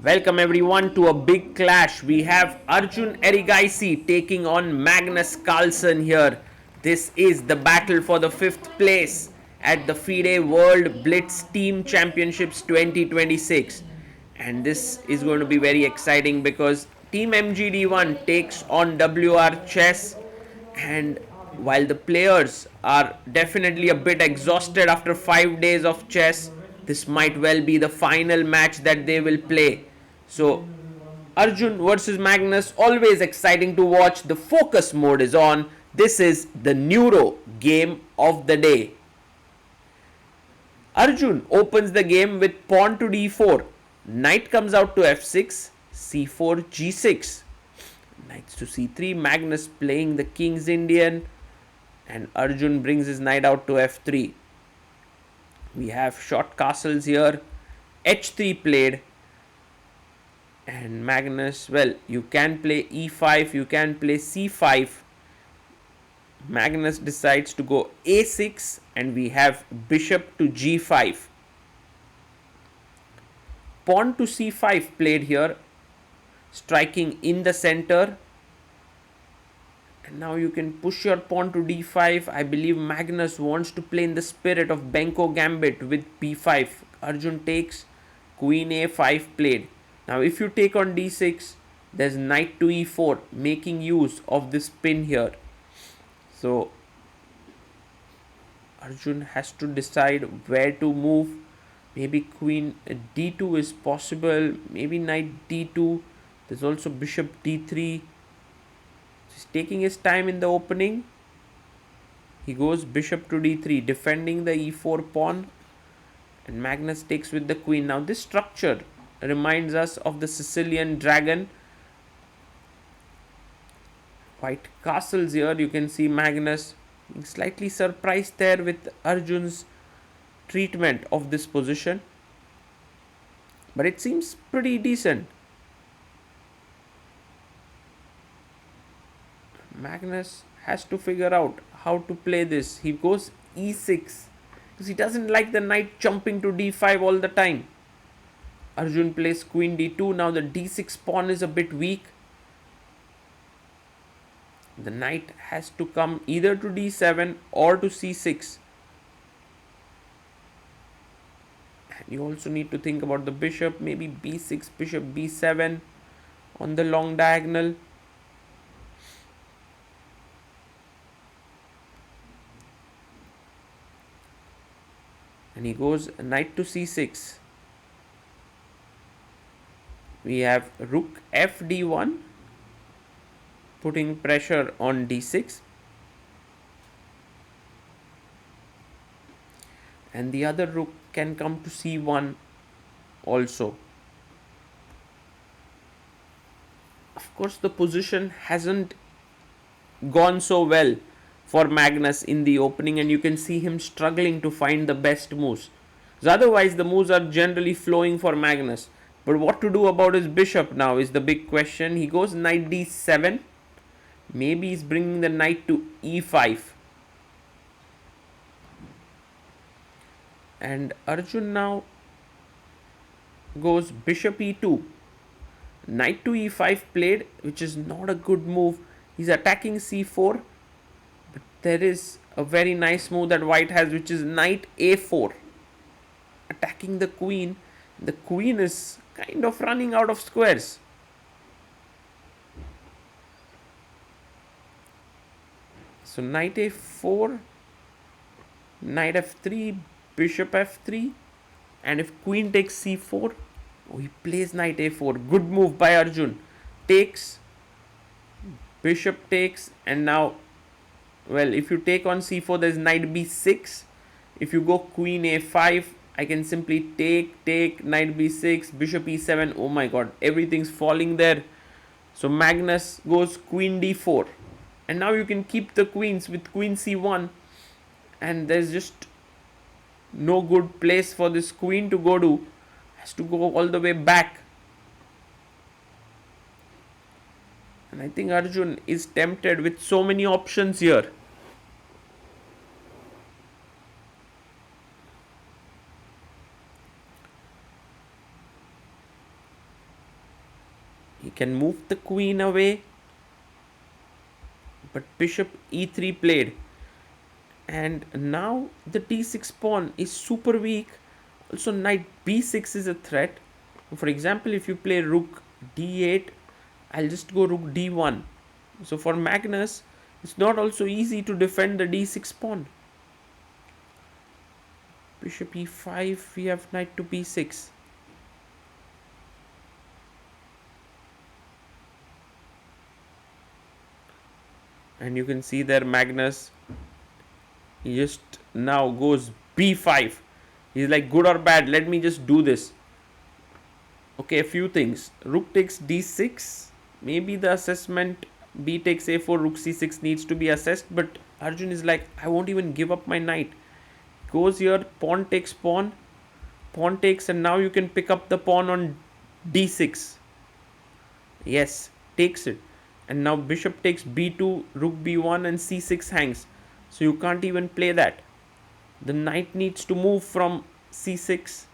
Welcome everyone to a big clash. We have Arjun Erigaisi taking on Magnus Carlsen here. This is the battle for the 5th place at the FIDE World Blitz Team Championships 2026. And this is going to be very exciting because Team MGD1 takes on WR Chess, and while the players are definitely a bit exhausted after 5 days of chess, this might well be the final match that they will play. So, Arjun versus Magnus, always exciting to watch. The focus mode is on. This is the Neuro game of the day. Arjun opens the game with pawn to d4. Knight comes out to f6, c4, g6. Knights to c3. Magnus playing the King's Indian, and Arjun brings his knight out to f3. We have short castles here. h3 played, and Magnus, well, you can play e5, you can play c5. Magnus decides to go a6, and we have bishop to g5. Pawn to c5 played here, striking in the center. And now you can push your pawn to d5. I believe Magnus wants to play in the spirit of Benko Gambit with b5. Arjun takes, queen a5 played. Now if you take on d6, there's knight to e4, making use of this pin here. So Arjun has to decide where to move. Maybe queen d2 is possible, maybe knight d2. There's also bishop d3. He's taking his time in the opening. He goes bishop to d3, defending the e4 pawn, and Magnus takes with the queen. Now this structure reminds us of the Sicilian dragon. White castles here. You can see Magnus being slightly surprised there with Arjun's treatment of this position, but it seems pretty decent. Magnus has to figure out how to play this. He goes e6 because he doesn't like the knight jumping to d5 all the time. Arjun plays queen d2. Now the d6 pawn is a bit weak. The knight has to come either to d7 or to c6. And you also need to think about the bishop. Maybe b6, bishop b7 on the long diagonal. And he goes knight to c6. We have rook fd1, putting pressure on d6. And the other rook can come to c1 also. Of course, the position hasn't gone so well for Magnus in the opening, and you can see him struggling to find the best moves. So otherwise, the moves are generally flowing for Magnus. But what to do about his bishop now is the big question. He goes knight d7. Maybe he's bringing the knight to e5. And Arjun now goes bishop e2. Knight to e5 played, which is not a good move. He's attacking c4. But there is a very nice move that white has, which is knight a4. Attacking the queen. The queen is kind of running out of squares. So knight a4, knight f3, bishop f3, and if queen takes c4, he plays knight a4. Good move by Arjun. Takes, bishop takes, and now, well, if you take on c4, there's knight b6. If you go queen a5, I can simply take, knight b6, bishop e7. Oh my god, everything's falling there. So Magnus goes queen d4. And now you can keep the queens with queen c1. And there's just no good place for this queen to go to. Has to go all the way back. And I think Arjun is tempted with so many options here. He can move the queen away, but bishop e3 played. And now the d6 pawn is super weak. Also knight b6 is a threat. For example, if you play rook d8, I'll just go rook d1. So for Magnus, it's not also easy to defend the d6 pawn. Bishop e5, we have knight to b6. And you can see there Magnus, he just now goes b5. He's like, good or bad, let me just do this. Okay, a few things. Rook takes d6. Maybe the assessment b takes a4, rook c6 needs to be assessed. But Arjun is like, I won't even give up my knight. Goes here, pawn takes pawn. Pawn takes, and now you can pick up the pawn on d6. Yes, takes it. And now bishop takes b2, rook b1 and c6 hangs. So you can't even play that. The knight needs to move from c6.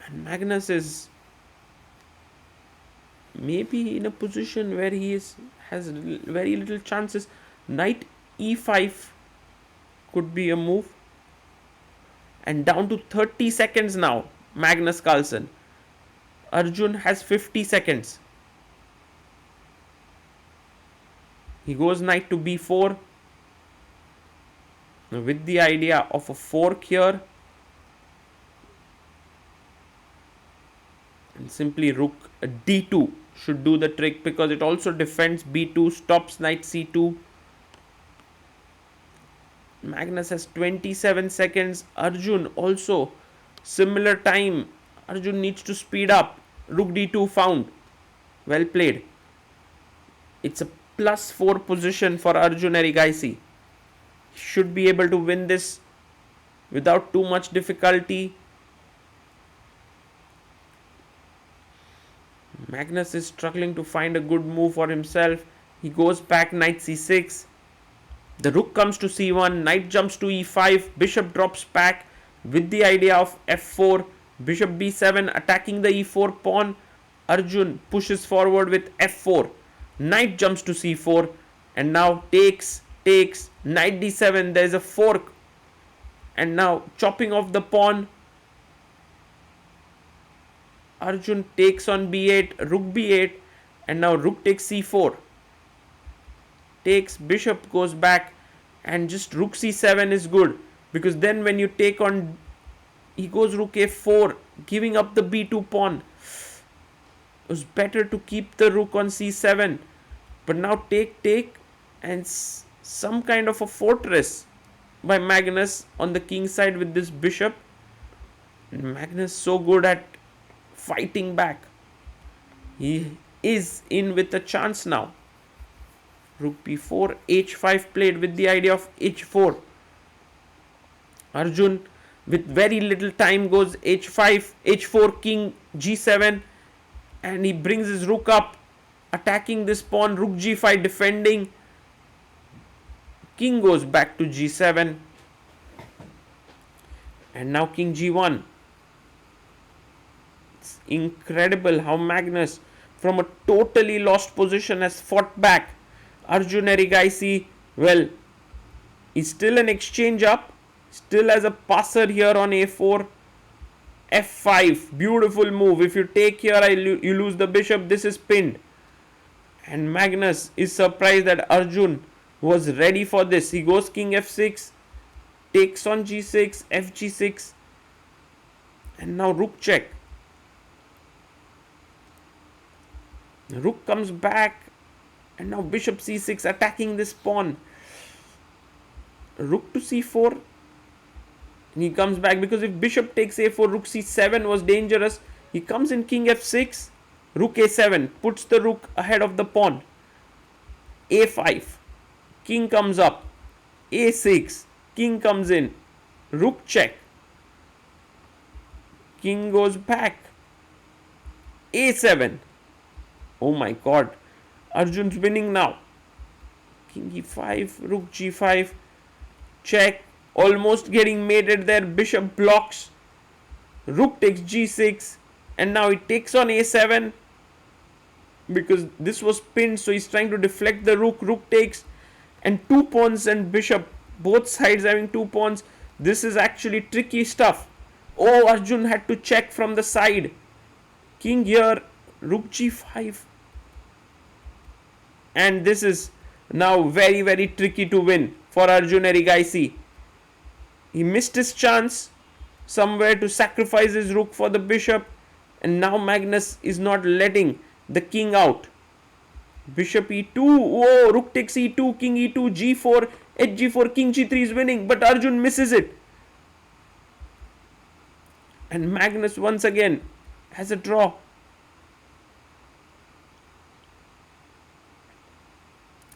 And Magnus is maybe in a position where he has very little chances. Knight e5 could be a move. And down to 30 seconds now, Magnus Carlsen. Arjun has 50 seconds. He goes knight to b4 with the idea of a fork here. And simply rook d2 should do the trick, because it also defends b2, stops knight c2. Magnus has 27 seconds. Arjun also similar time. Arjun needs to speed up. Rook d2 found. Well played. It's a +4 position for Arjun Erigaisi. He should be able to win this without too much difficulty. Magnus is struggling to find a good move for himself. He goes back knight c6. The rook comes to c1. Knight jumps to e5. Bishop drops back with the idea of f4. Bishop b7 attacking the e4 pawn. Arjun pushes forward with f4. Knight jumps to c4. And now takes. Knight d7. There is a fork. And now chopping off the pawn. Arjun takes on b8, rook b8, and now rook takes c4. Takes, bishop goes back, and just rook c7 is good, because then when you take on, he goes rook a4, giving up the b2 pawn. It was better to keep the rook on c7, but now take, and some kind of a fortress by Magnus on the king side with this bishop. And Magnus so good at fighting back. He is in with a chance now. Rook b4, h5 played with the idea of h4. Arjun with very little time goes h5, h4, king g7, and he brings his rook up, attacking this pawn, rook g5 defending. King goes back to g7, and now king g1. It's incredible how Magnus, from a totally lost position, has fought back. Arjun Erigaisi, well, he's still an exchange up, still has a passer here on a4, f5, beautiful move. If you take here, you lose the bishop, this is pinned. And Magnus is surprised that Arjun was ready for this. He goes king f6, takes on g6, fg6, and now rook check. Rook comes back, and now bishop c6 attacking this pawn. Rook to c4, and he comes back, because if bishop takes a4, rook c7 was dangerous. He comes in king f6, rook a7, puts the rook ahead of the pawn. a5, king comes up, a6, king comes in, rook check, king goes back, a7. Oh my god, Arjun's winning now. King e5, rook g5, check, almost getting mated there, bishop blocks. Rook takes g6, and now he takes on a7 because this was pinned, so he's trying to deflect the rook. Rook takes, and 2 pawns and bishop, both sides having 2 pawns. This is actually tricky stuff. Oh, Arjun had to check from the side. King here, rook g5, and this is now very, very tricky to win for Arjun Erigaisi. He missed his chance somewhere to sacrifice his rook for the bishop, and now Magnus is not letting the king out. Bishop e2, oh, rook takes e2, king e2, g4, hg4, king g3 is winning, but Arjun misses it. And Magnus once again has a draw.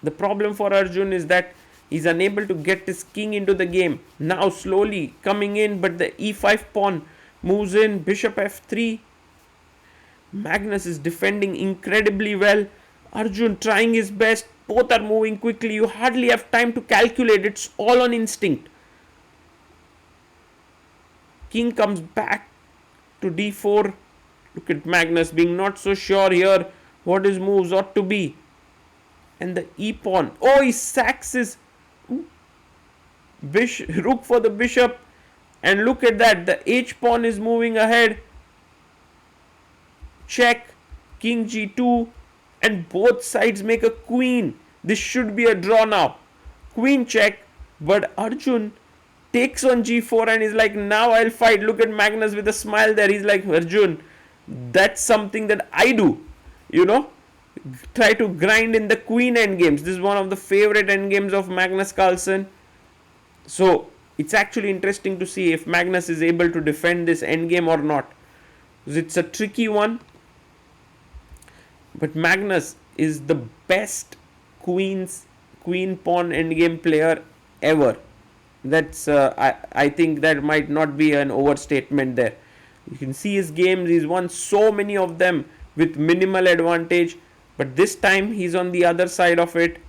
The problem for Arjun is that he's unable to get his king into the game. Now slowly coming in, but the e5 pawn moves in, bishop f3. Magnus is defending incredibly well. Arjun trying his best. Both are moving quickly. You hardly have time to calculate. It's all on instinct. King comes back to d4. Look at Magnus being not so sure here what his moves ought to be. And the e pawn. Oh, he sacks his rook for the bishop. And look at that. The h pawn is moving ahead. Check. King g2. And both sides make a queen. This should be a draw now. Queen check. But Arjun takes on g4 and is like, now I'll fight. Look at Magnus with a smile there. He's like, Arjun, that's something that I do. You know, try to grind in the queen endgames. This is one of the favorite endgames of Magnus Carlsen. So it's actually interesting to see if Magnus is able to defend this endgame or not. It's a tricky one. But Magnus is the best queen pawn endgame player ever. That's I think that might not be an overstatement there. You can see his games. He's won so many of them with minimal advantage. But this time he's on the other side of it.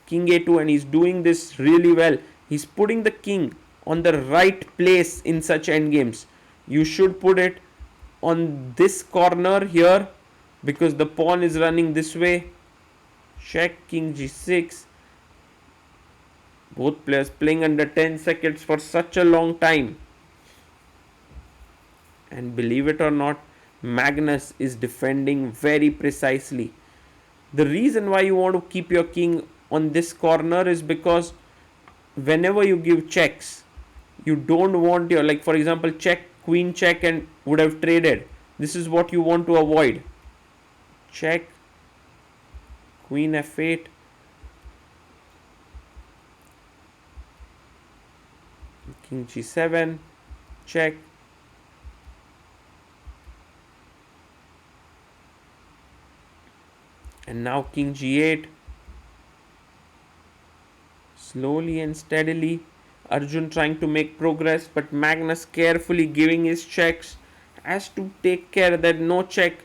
King a2, and he's doing this really well. He's putting the king on the right place in such endgames. You should put it on this corner here because the pawn is running this way. Check, king g6. Both players playing under 10 seconds for such a long time. And believe it or not, Magnus is defending very precisely. The reason why you want to keep your king on this corner is because whenever you give checks, you don't want your, like for example, check, queen check and would have traded. This is what you want to avoid. Check, queen f8. King g7, check. And now king g8. Slowly and steadily, Arjun trying to make progress, but Magnus carefully giving his checks, has to take care that no check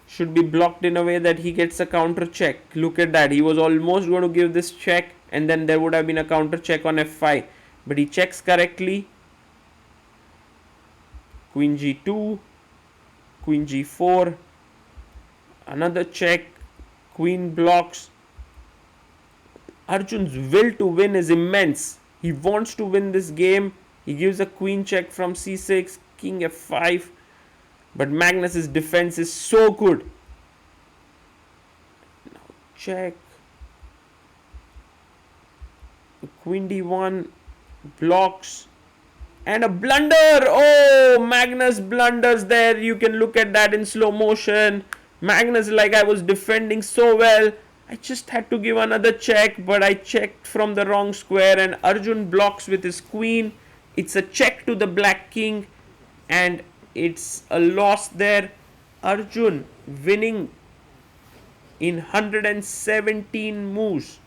should be blocked in a way that he gets a counter check. Look at that. He was almost going to give this check and then there would have been a counter check on f5. But he checks correctly. Queen g2, queen g4, another check, queen blocks. Arjun's will to win is immense. He wants to win this game. He gives a queen check from c6, king f5. But Magnus's defense is so good. Now check. Queen d1 blocks. And a blunder. Oh, Magnus blunders there. You can look at that in slow motion. Magnus like, I was defending so well. I just had to give another check, but I checked from the wrong square and Arjun blocks with his queen. It's a check to the black king and it's a loss there. Arjun winning in 117 moves.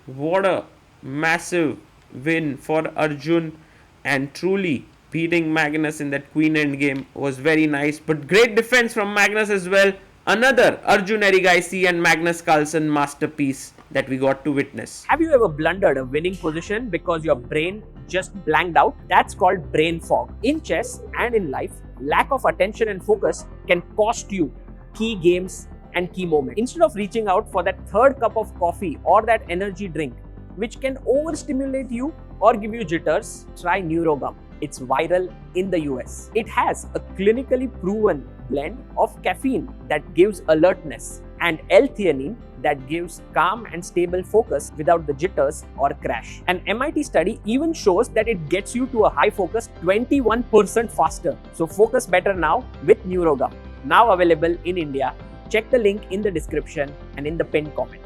What a massive win for Arjun, and truly beating Magnus in that queen endgame was very nice, but great defense from Magnus as well. Another Arjun Erigaisi and Magnus Carlsen masterpiece that we got to witness. Have you ever blundered a winning position because your brain just blanked out. That's called brain fog. In chess and in life, lack of attention and focus can cost you key games and key moments. Instead of reaching out for that third cup of coffee or that energy drink, which can overstimulate you or give you jitters, try NeuroGum. It's viral in the US. It has a clinically proven blend of caffeine that gives alertness and L-theanine that gives calm and stable focus without the jitters or crash. An MIT study even shows that it gets you to a high focus 21% faster. So focus better now with NeuroGum. Now available in India. Check the link in the description and in the pinned comment.